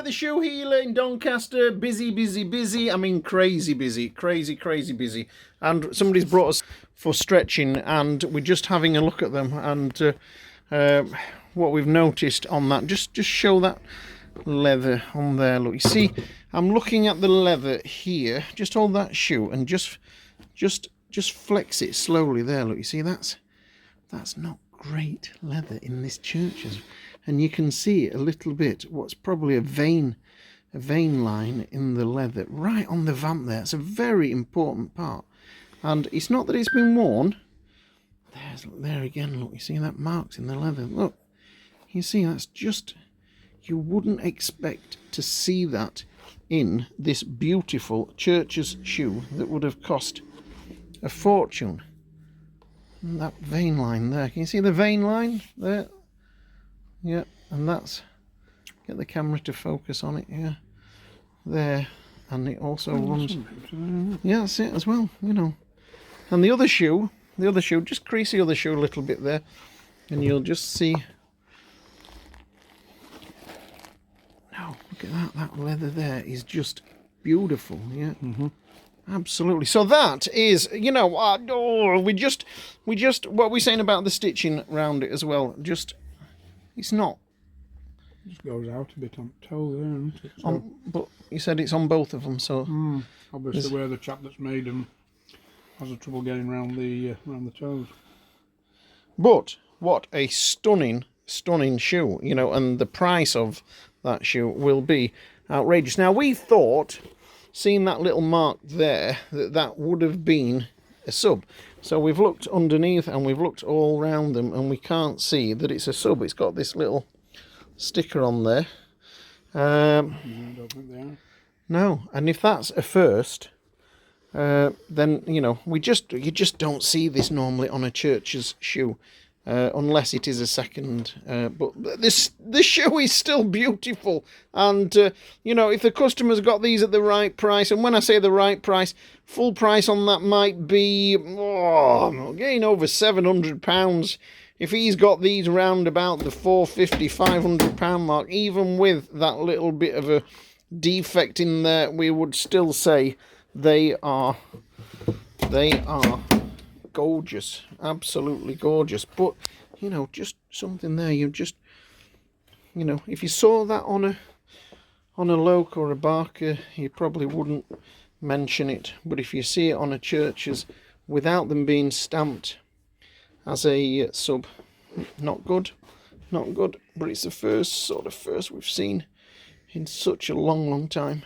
the shoe healer in Doncaster. Busy, busy, busy. I mean, crazy busy. Crazy, crazy busy. And somebody's brought us for stretching, and we're just having a look at them. And what we've noticed on that, just show that leather on there. Look, you see, I'm looking at the leather here. Just hold that shoe and just flex it slowly there. Look, you see, that's not great leather in this church, and you can see a little bit what's probably a vein line in the leather right on the vamp there. It's a very important part, and it's not that it's been worn. There again, look, you see that marks in the leather. Look, you see, that's just, you wouldn't expect to see that in this beautiful church's shoe that would have cost a fortune. And that vein line there, can you see the vein line there? Yeah, and that's, get the camera to focus on it, yeah, there, and it also runs, yeah, that's it as well, you know. And the other shoe, just crease the other shoe a little bit there, and you'll just see, no, look at that leather there is just beautiful, yeah. Absolutely. So that is, you know, we just what we're saying about the stitching around it as well. Just, it's not. It just goes out a bit on the toe there, isn't it? So, but you said it's on both of them, so obviously where the chap that's made them has a trouble getting around the toes. But what a stunning shoe, you know, and the price of that shoe will be outrageous. Now we thought, seeing that little mark there, that would have been a sub. So we've looked underneath and we've looked all around them, and we can't see that it's a sub. It's got this little sticker on there. I don't think they are. No, and if that's a first, then, you know, you just don't see this normally on a church's shoe. Unless it is a second, but this shoe is still beautiful, and you know, if the customer's got these at the right price, and when I say the right price, full price on that might be getting over £700. If he's got these round about the £450, £500 mark, even with that little bit of a defect in there, we would still say they are gorgeous, absolutely gorgeous. But, you know, just something there, you know, if you saw that on a Loke or a Barker, you probably wouldn't mention it. But if you see it on a church's without them being stamped as a sub, not good, but it's the first we've seen in such a long time.